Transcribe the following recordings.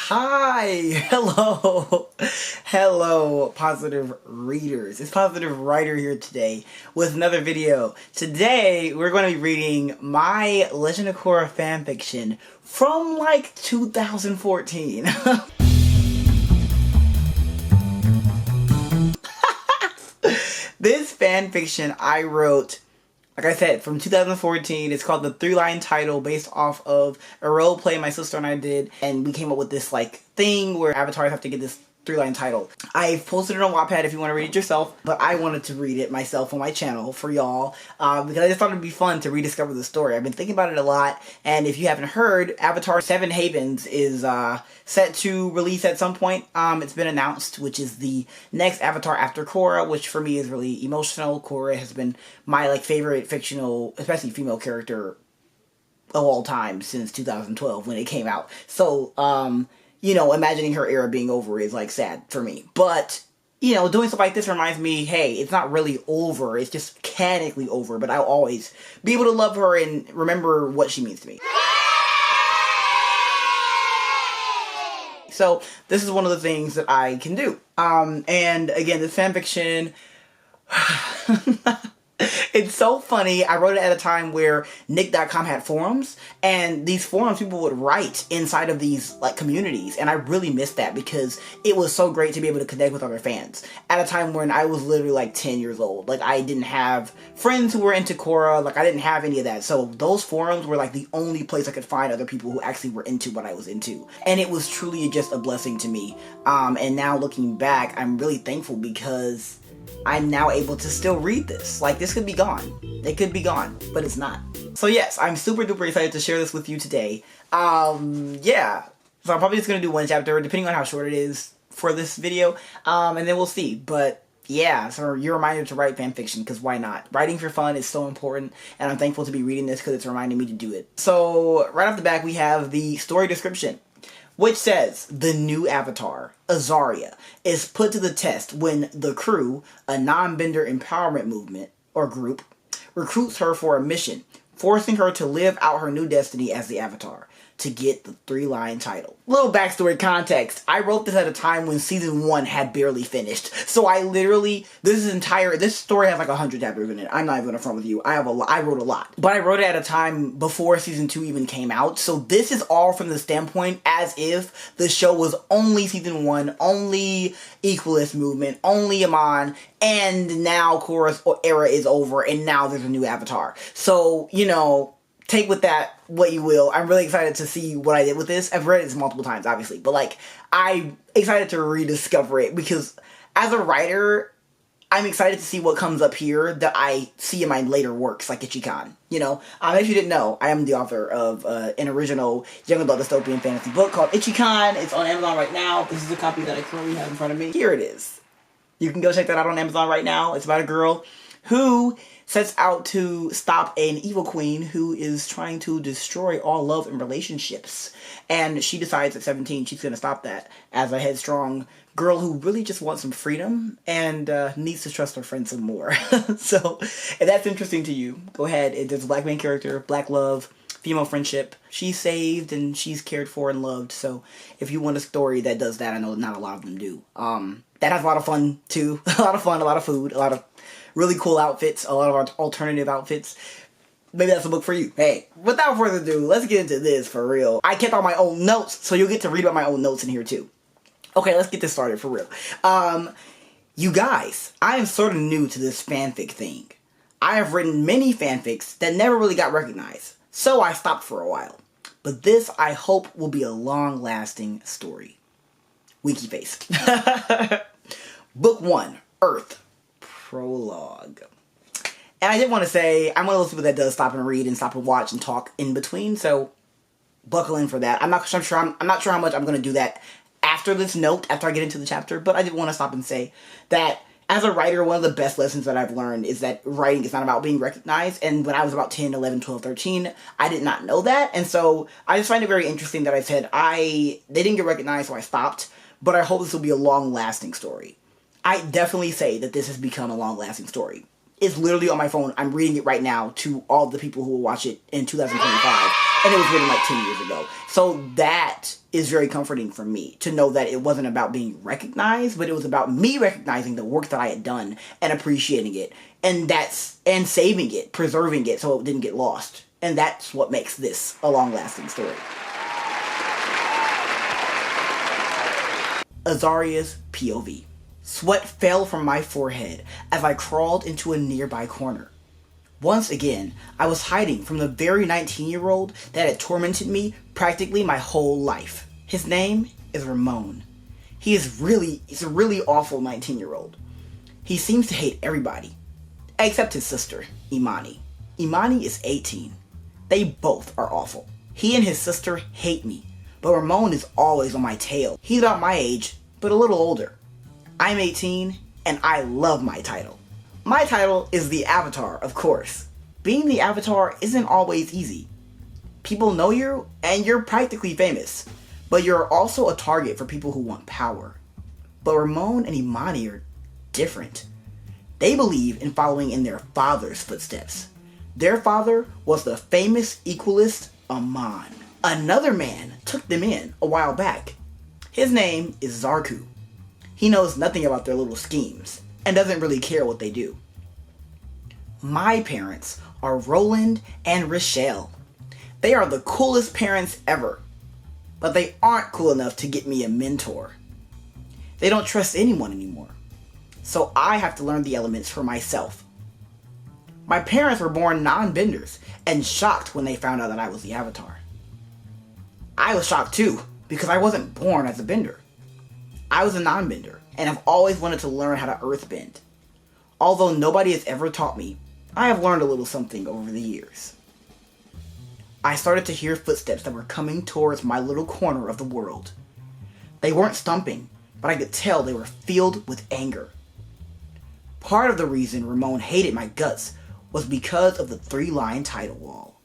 Hi, hello, positive readers. It's Positive Writer here today with another video. Today, we're going to be reading my Legend of Korra fanfiction from like 2014. This fanfiction I wrote, like I said, from 2014. It's called the 3-line title, based off of a role play my sister and I did, and we came up with this like thing where avatars have to get this 3-line title. I've posted it on Wattpad if you want to read it yourself, but I wanted to read it myself on my channel for y'all because I just thought it'd be fun to rediscover the story. I've been thinking about it a lot, and if you haven't heard, Avatar 7 Havens is set to release at some point. It's been announced, which is the next Avatar after Korra, which for me is really emotional. Korra has been my like favorite fictional, especially female character of all time since 2012 when it came out. So, you know, imagining her era being over is like sad for me. But, you know, doing stuff like this reminds me, hey, it's not really over. It's just mechanically over, but I'll always be able to love her and remember what she means to me. So this is one of the things that I can do. And again, this fanfiction, it's so funny. I wrote it at a time where Nick.com had forums, and these forums people would write inside of these like communities, and I really missed that because it was so great to be able to connect with other fans at a time when I was literally like 10 years old. Like I didn't have friends who were into Korra, like I didn't have any of that. So those forums were like the only place I could find other people who actually were into what I was into. And it was truly just a blessing to me. And now looking back, I'm really thankful because I'm now able to still read this. Like, this could be gone. It could be gone, but it's not. So yes, I'm super duper excited to share this with you today. Yeah. So I'm probably just gonna do one chapter, depending on how short it is for this video. And then we'll see. But yeah, so you're reminded to write fanfiction, because why not? Writing for fun is so important, and I'm thankful to be reading this because it's reminding me to do it. So right off the back, we have the story description, which says, the new avatar, Azaria, is put to the test when the crew, a non-bender empowerment movement, or group, recruits her for a mission, forcing her to live out her new destiny as the avatar, to get the 3-line title. Little backstory context. I wrote this at a time when season 1 had barely finished. So I literally, this story has like 100 chapters in it. I'm not even gonna front with you. I wrote a lot. But I wrote it at a time before season 2 even came out. So this is all from the standpoint as if the show was only season 1, only Equalist movement, only Amon, and now Korra's era is over and now there's a new avatar. So, you know, take with that what you will. I'm really excited to see what I did with this. I've read it multiple times, obviously, but like, I'm excited to rediscover it because as a writer, I'm excited to see what comes up here that I see in my later works, like ITCHIKAN'S. You know, if you didn't know, I am the author of an original young adult dystopian fantasy book called ITCHIKAN'S. It's on Amazon right now. This is a copy that I currently have in front of me. Here it is. You can go check that out on Amazon right now. It's about a girl who sets out to stop an evil queen who is trying to destroy all love and relationships. And she decides at 17 she's going to stop that as a headstrong girl who really just wants some freedom and needs to trust her friends some more. So, if that's interesting to you, go ahead. There's a black main character, black love, female friendship. She's saved and she's cared for and loved. So, if you want a story that does that, I know not a lot of them do. That has a lot of fun, too. A lot of fun, a lot of food, a lot of really cool outfits, a lot of alternative outfits. Maybe that's a book for you. Hey, without further ado, let's get into this for real. I kept all my own notes, so you'll get to read about my own notes in here too. Okay, let's get this started for real. You guys, I am sort of new to this fanfic thing. I have written many fanfics that never really got recognized, so I stopped for a while. But this, I hope, will be a long-lasting story. Wiki face. Book 1, Earth. Prologue. And I did want to say, I'm one of those people that does stop and read and stop and watch and talk in between, so buckle in for that. I'm not sure how much I'm going to do that after this note, after I get into the chapter, but I did want to stop and say that as a writer, one of the best lessons that I've learned is that writing is not about being recognized, and when I was about 10, 11, 12, 13, I did not know that, and so I just find it very interesting that I said they didn't get recognized, so I stopped, but I hope this will be a long-lasting story. I definitely say that this has become a long-lasting story. It's literally on my phone. I'm reading it right now to all the people who will watch it in 2025. And it was written like 10 years ago. So that is very comforting for me, to know that it wasn't about being recognized, but it was about me recognizing the work that I had done and appreciating it. And saving it, preserving it so it didn't get lost. And that's what makes this a long-lasting story. Azaria's POV. Sweat fell from my forehead as I crawled into a nearby corner. Once again, I was hiding from the very 19-year-old that had tormented me practically my whole life. His name is Ramon. He's a really awful 19-year-old. He seems to hate everybody, except his sister, Imani. Imani is 18. They both are awful. He and his sister hate me, but Ramon is always on my tail. He's about my age, but a little older. I'm 18, and I love my title. My title is the Avatar, of course. Being the Avatar isn't always easy. People know you, and you're practically famous, but you're also a target for people who want power. But Ramon and Imani are different. They believe in following in their father's footsteps. Their father was the famous equalist Amon. Another man took them in a while back. His name is Zarku. He knows nothing about their little schemes, and doesn't really care what they do. My parents are Roland and Rochelle. They are the coolest parents ever, but they aren't cool enough to get me a mentor. They don't trust anyone anymore, so I have to learn the elements for myself. My parents were born non-benders and shocked when they found out that I was the Avatar. I was shocked too, because I wasn't born as a bender. I was a non-bender, and I've always wanted to learn how to earthbend. Although nobody has ever taught me, I have learned a little something over the years. I started to hear footsteps that were coming towards my little corner of the world. They weren't stomping, but I could tell they were filled with anger. Part of the reason Ramon hated my guts was because of the 3-line title wall.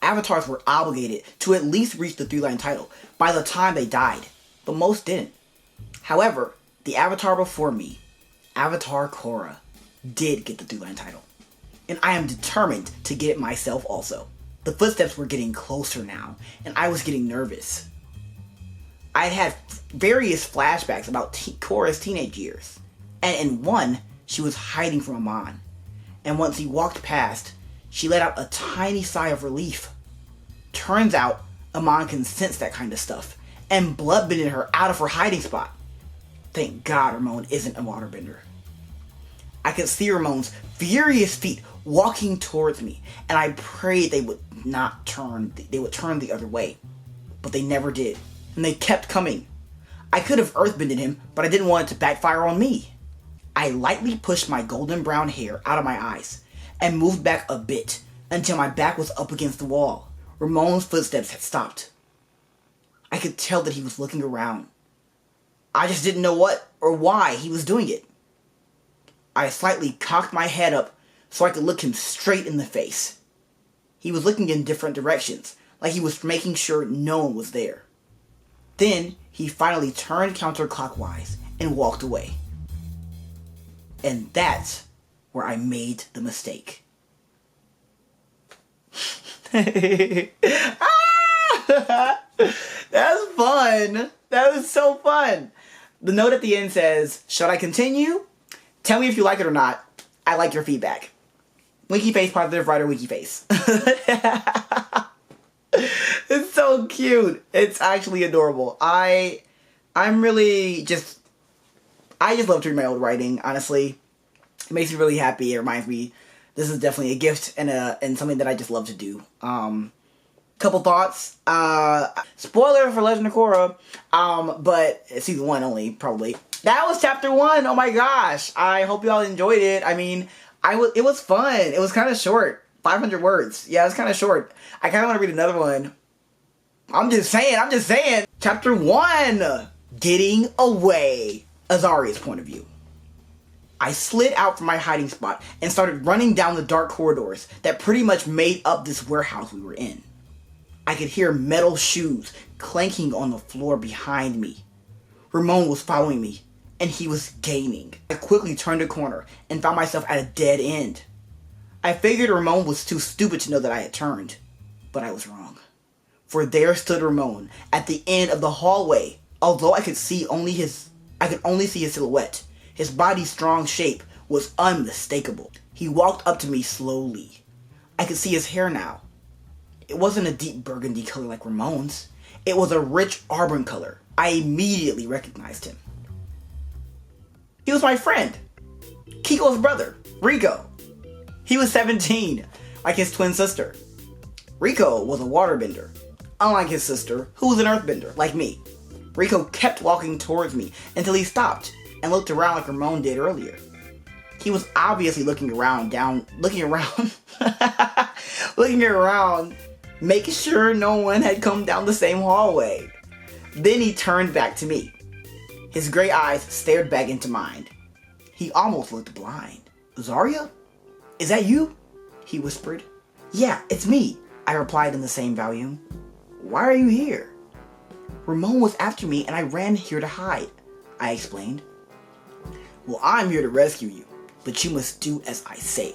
Avatars were obligated to at least reach the 3-line title by the time they died, but most didn't. However, the Avatar before me, Avatar Korra, did get the 3-line title. And I am determined to get it myself also. The footsteps were getting closer now, and I was getting nervous. I had various flashbacks about Korra's teenage years, and in one, she was hiding from Amon. And once he walked past, she let out a tiny sigh of relief. Turns out, Amon can sense that kind of stuff, and bloodbended her out of her hiding spot. Thank God Ramon isn't a waterbender. I could see Ramon's furious feet walking towards me, and I prayed they would turn the other way. But they never did, and they kept coming. I could have earthbended him, but I didn't want it to backfire on me. I lightly pushed my golden brown hair out of my eyes, and moved back a bit, until my back was up against the wall. Ramon's footsteps had stopped. I could tell that he was looking around. I just didn't know what or why he was doing it. I slightly cocked my head up so I could look him straight in the face. He was looking in different directions, like he was making sure no one was there. Then he finally turned counterclockwise and walked away. And that's where I made the mistake. That's fun. That was so fun. The note at the end says, should I continue? Tell me if you like it or not. I like your feedback. Winky face, positive writer, winky face. It's so cute. It's actually adorable. I just love to read my old writing, honestly. It makes me really happy. It reminds me this is definitely a gift and something that I just love to do. Couple thoughts. Spoiler for Legend of Korra, but it's season 1 only, probably. That was chapter 1. Oh my gosh. I hope y'all enjoyed it. I mean, it was fun. It was kind of short. 500 words. Yeah, it's kind of short. I kind of want to read another one. I'm just saying. Chapter 1. Getting away. Azaria's point of view. I slid out from my hiding spot and started running down the dark corridors that pretty much made up this warehouse we were in. I could hear metal shoes clanking on the floor behind me. Ramon was following me, and he was gaining. I quickly turned a corner and found myself at a dead end. I figured Ramon was too stupid to know that I had turned, but I was wrong. for there stood Ramon at the end of the hallway. Although I could only see his silhouette. His body's strong shape was unmistakable. He walked up to me slowly. I could see his hair now. It wasn't a deep burgundy color like Ramon's. It was a rich auburn color. I immediately recognized him. He was my friend, Kiko's brother, Rico. He was 17, like his twin sister. Rico was a waterbender, unlike his sister, who was an earthbender, like me. Rico kept walking towards me until he stopped and looked around like Ramon did earlier. He was obviously looking around, making sure no one had come down the same hallway. Then he turned back to me. His gray eyes stared back into mine. He almost looked blind. Zarya? Is that you? He whispered. Yeah, it's me, I replied in the same volume. Why are you here? Ramon was after me and I ran here to hide, I explained. Well, I'm here to rescue you, but you must do as I say,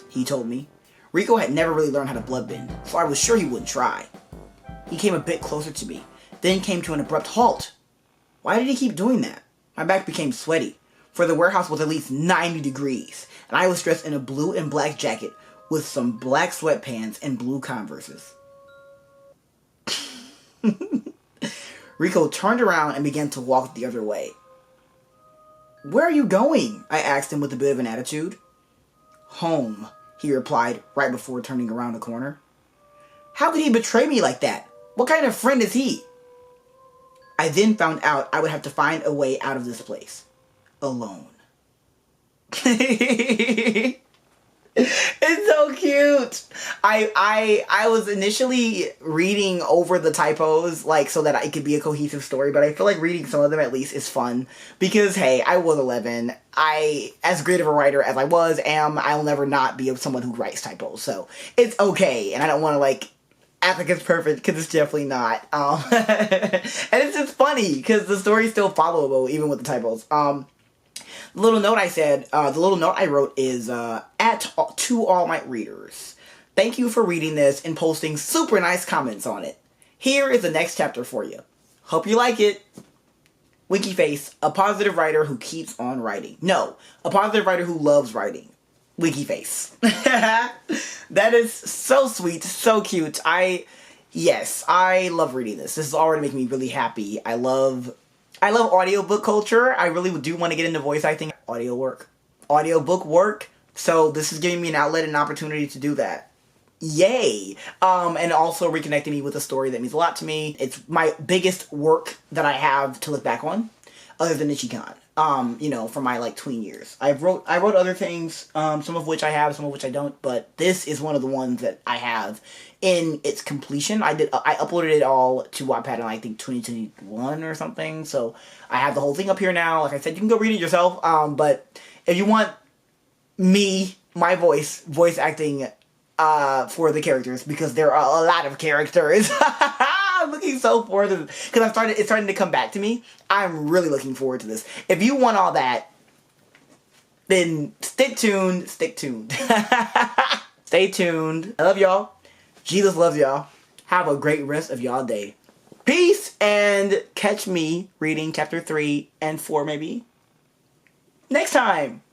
he told me. Rico had never really learned how to bloodbend, so I was sure he wouldn't try. He came a bit closer to me, then came to an abrupt halt. Why did he keep doing that? My back became sweaty, for the warehouse was at least 90 degrees, and I was dressed in a blue and black jacket with some black sweatpants and blue Converses. Rico turned around and began to walk the other way. Where are you going? I asked him with a bit of an attitude. Home, he replied right before turning around the corner. How could he betray me like that? What kind of friend is he? I then found out I would have to find a way out of this place. Alone. It's so cute. I was initially reading over the typos, like, so that it could be a cohesive story, but I feel like reading some of them at least is fun, because, hey, I was 11. As great of a writer as I'll never not be someone who writes typos, so it's okay, and I don't want to, like, act like it's perfect, because it's definitely not. And it's just funny, because the story's still followable, even with the typos. The little note I wrote is, to all my readers. Thank you for reading this and posting super nice comments on it. Here is the next chapter for you. Hope you like it. Winky face, a positive writer who keeps on writing. No, a positive writer who loves writing. Winky face. That is so sweet, so cute. I love reading this. This is already making me really happy. I love audiobook culture. I really do want to get into voice acting. Audiobook work. So this is giving me an outlet and an opportunity to do that. Yay! And also reconnecting me with a story that means a lot to me. It's my biggest work that I have to look back on, other than ITCHIKAN. From my, tween years. I wrote other things, some of which I have, some of which I don't, but this is one of the ones that I have in its completion. I uploaded it all to Wattpad in, I think, 2021 or something, so I have the whole thing up here now. Like I said, you can go read it yourself, but if you want my voice acting for the characters, because there are a lot of characters. I'm looking so forward to this, because it's starting to come back to me. I'm really looking forward to this. If you want all that, then stick tuned. Stay tuned. I love y'all. Jesus loves y'all. Have a great rest of y'all day. Peace, and catch me reading chapter 3 and 4 maybe next time.